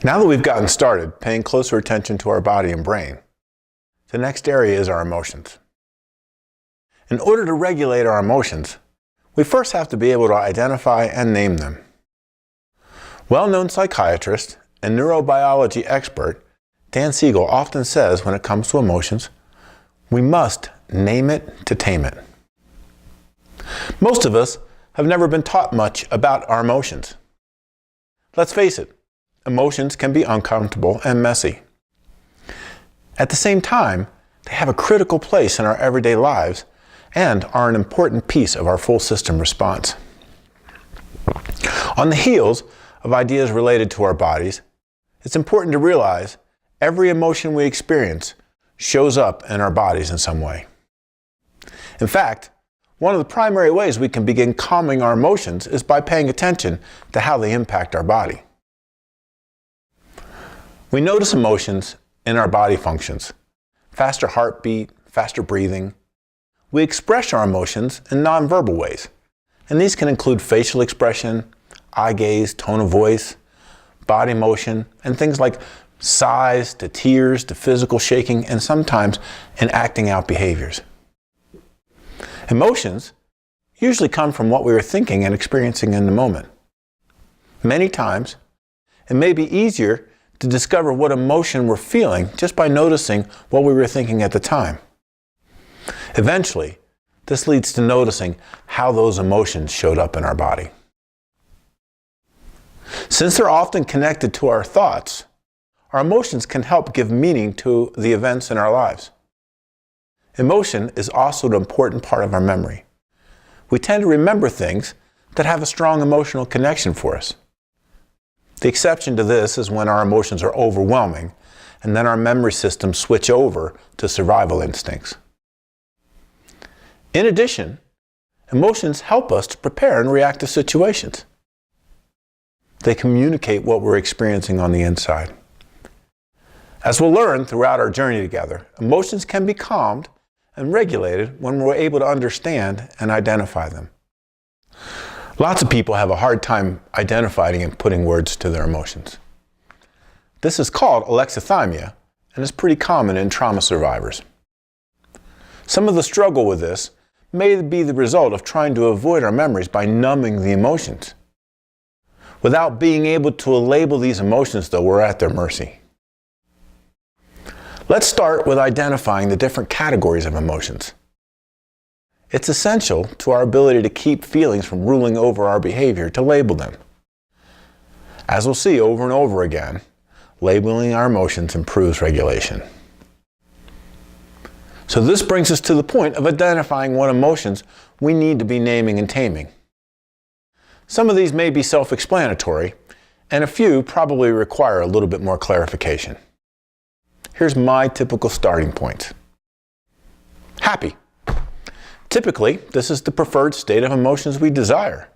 Now that we've gotten started paying closer attention to our body and brain, the next area is our emotions. In order to regulate our emotions, we first have to be able to identify and name them. Well-known psychiatrist and neurobiology expert Dan Siegel often says when it comes to emotions, we must name it to tame it. Most of us have never been taught much about our emotions. Let's face it, emotions can be uncomfortable and messy. At the same time, they have a critical place in our everyday lives and are an important piece of our full system response. On the heels of ideas related to our bodies, it's important to realize every emotion we experience shows up in our bodies in some way. In fact, one of the primary ways we can begin calming our emotions is by paying attention to how they impact our body. We notice emotions in our body functions: faster heartbeat, faster breathing. We express our emotions in nonverbal ways, and these can include facial expression, eye gaze, tone of voice, body motion, and things like sighs to tears to physical shaking, and sometimes in acting out behaviors. Emotions usually come from what we are thinking and experiencing in the moment. Many times, it may be easier to discover what emotion we're feeling just by noticing what we were thinking at the time. Eventually, this leads to noticing how those emotions showed up in our body. Since they're often connected to our thoughts, our emotions can help give meaning to the events in our lives. Emotion is also an important part of our memory. We tend to remember things that have a strong emotional connection for us. The exception to this is when our emotions are overwhelming, and then our memory systems switch over to survival instincts. In addition, emotions help us to prepare and react to situations. They communicate what we're experiencing on the inside. As we'll learn throughout our journey together, emotions can be calmed and regulated when we're able to understand and identify them. Lots of people have a hard time identifying and putting words to their emotions. This is called alexithymia and is pretty common in trauma survivors. Some of the struggle with this may be the result of trying to avoid our memories by numbing the emotions. Without being able to label these emotions, though, we're at their mercy. Let's start with identifying the different categories of emotions. It's essential to our ability to keep feelings from ruling over our behavior to label them. As we'll see over and over again, labeling our emotions improves regulation. So this brings us to the point of identifying what emotions we need to be naming and taming. Some of these may be self-explanatory, and a few probably require a little bit more clarification. Here's my typical starting point. Happy. Typically, this is the preferred state of emotions we desire.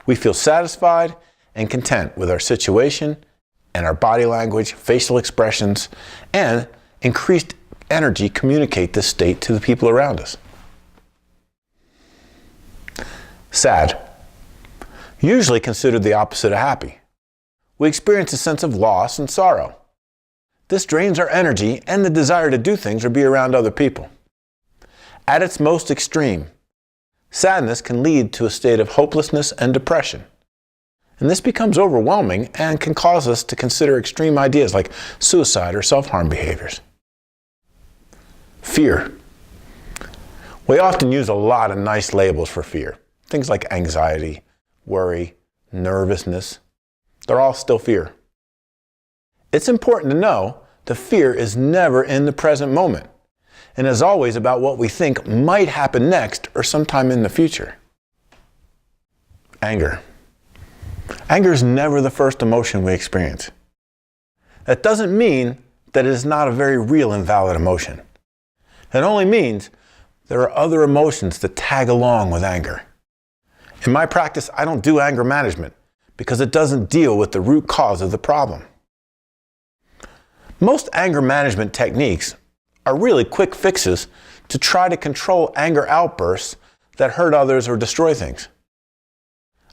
We feel satisfied and content with our situation and our body language, facial expressions, and increased energy communicate this state to the people around us. Sad. Usually considered the opposite of happy. We experience a sense of loss and sorrow. This drains our energy and the desire to do things or be around other people. At its most extreme, sadness can lead to a state of hopelessness and depression. And this becomes overwhelming and can cause us to consider extreme ideas like suicide or self-harm behaviors. Fear. We often use a lot of nice labels for fear. Things like anxiety, worry, nervousness. They're all still fear. It's important to know that fear is never in the present moment and is always about what we think might happen next or sometime in the future. Anger. Anger is never the first emotion we experience. That doesn't mean that it is not a very real and valid emotion. It only means there are other emotions that tag along with anger. In my practice, I don't do anger management because it doesn't deal with the root cause of the problem. Most anger management techniques are really quick fixes to try to control anger outbursts that hurt others or destroy things.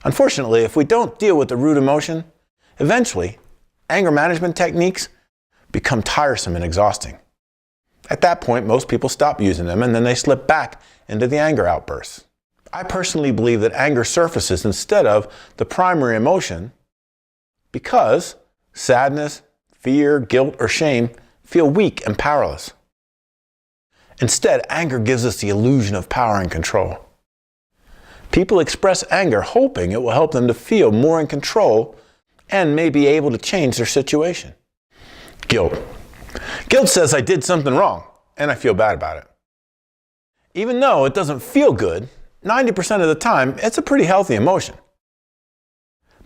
Unfortunately, if we don't deal with the root emotion, eventually anger management techniques become tiresome and exhausting. At that point, most people stop using them and then they slip back into the anger outbursts. I personally believe that anger surfaces instead of the primary emotion because sadness, fear, guilt, or shame feel weak and powerless. Instead, anger gives us the illusion of power and control. People express anger hoping it will help them to feel more in control and may be able to change their situation. Guilt. Guilt says I did something wrong and I feel bad about it. Even though it doesn't feel good, 90% of the time, it's a pretty healthy emotion.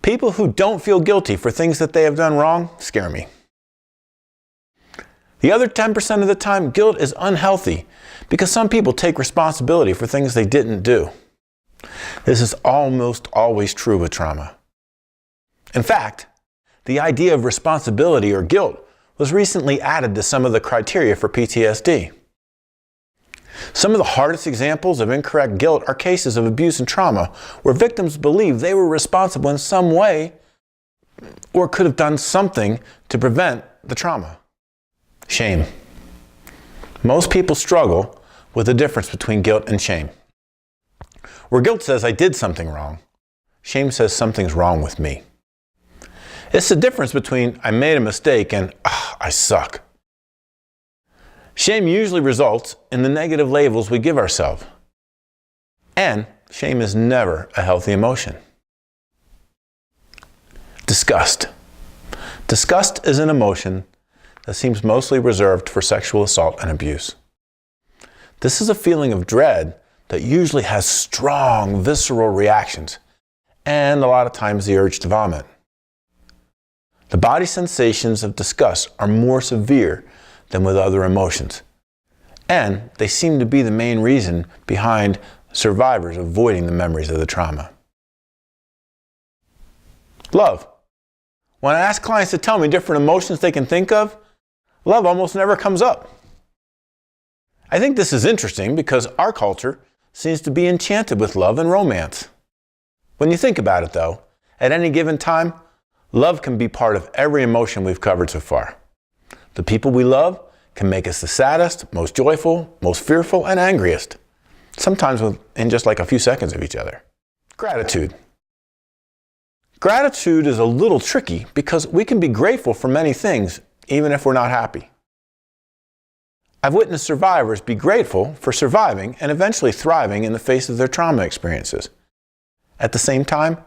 People who don't feel guilty for things that they have done wrong scare me. The other 10% of the time, guilt is unhealthy because some people take responsibility for things they didn't do. This is almost always true with trauma. In fact, the idea of responsibility or guilt was recently added to some of the criteria for PTSD. Some of the hardest examples of incorrect guilt are cases of abuse and trauma where victims believe they were responsible in some way or could have done something to prevent the trauma. Shame. Most people struggle with the difference between guilt and shame. Where guilt says I did something wrong, shame says something's wrong with me. It's the difference between I made a mistake and I suck. Shame usually results in the negative labels we give ourselves. And shame is never a healthy emotion. Disgust. Disgust is an emotion that seems mostly reserved for sexual assault and abuse. This is a feeling of dread that usually has strong, visceral reactions and a lot of times the urge to vomit. The body sensations of disgust are more severe than with other emotions, and they seem to be the main reason behind survivors avoiding the memories of the trauma. Love. When I ask clients to tell me different emotions they can think of, love almost never comes up. I think this is interesting because our culture seems to be enchanted with love and romance. When you think about it though, at any given time, love can be part of every emotion we've covered so far. The people we love can make us the saddest, most joyful, most fearful, and angriest, sometimes in just like a few seconds of each other. Gratitude. Gratitude is a little tricky because we can be grateful for many things, even if we're not happy. I've witnessed survivors be grateful for surviving and eventually thriving in the face of their trauma experiences. At the same time,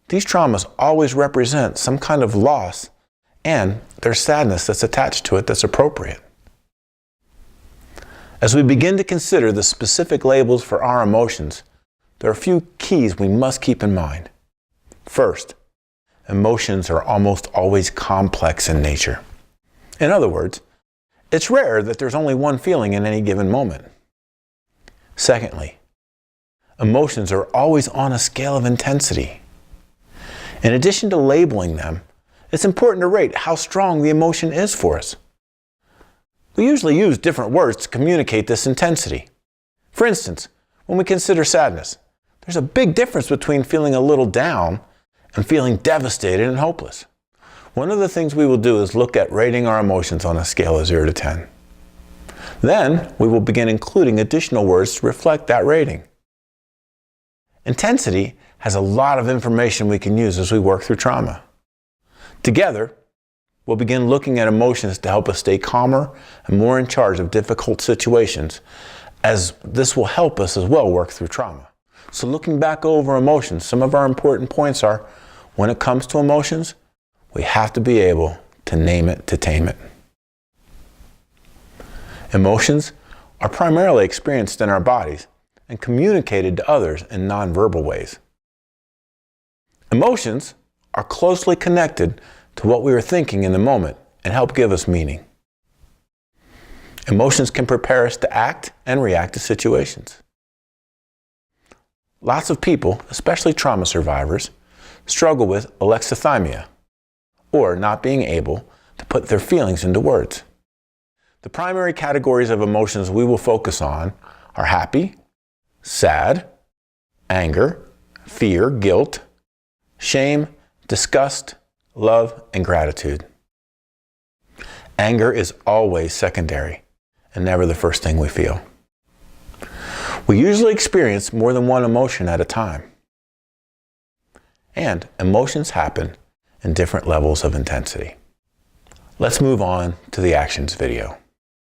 these traumas always represent some kind of loss and there's sadness that's attached to it that's appropriate. As we begin to consider the specific labels for our emotions, there are a few keys we must keep in mind. First, emotions are almost always complex in nature. In other words, it's rare that there's only one feeling in any given moment. Secondly, emotions are always on a scale of intensity. In addition to labeling them, it's important to rate how strong the emotion is for us. We usually use different words to communicate this intensity. For instance, when we consider sadness, there's a big difference between feeling a little down and feeling devastated and hopeless. One of the things we will do is look at rating our emotions on a scale of 0 to 10. Then we will begin including additional words to reflect that rating. Intensity has a lot of information we can use as we work through trauma. Together, we'll begin looking at emotions to help us stay calmer and more in charge of difficult situations, as this will help us as well work through trauma. So looking back over emotions, some of our important points are, when it comes to emotions, we have to be able to name it to tame it. Emotions are primarily experienced in our bodies and communicated to others in nonverbal ways. Emotions are closely connected to what we are thinking in the moment and help give us meaning. Emotions can prepare us to act and react to situations. Lots of people, especially trauma survivors, struggle with alexithymia, or not being able to put their feelings into words. The primary categories of emotions we will focus on are happy, sad, anger, fear, guilt, shame, disgust, love, and gratitude. Anger is always secondary and never the first thing we feel. We usually experience more than one emotion at a time. And emotions happen in different levels of intensity. Let's move on to the actions video.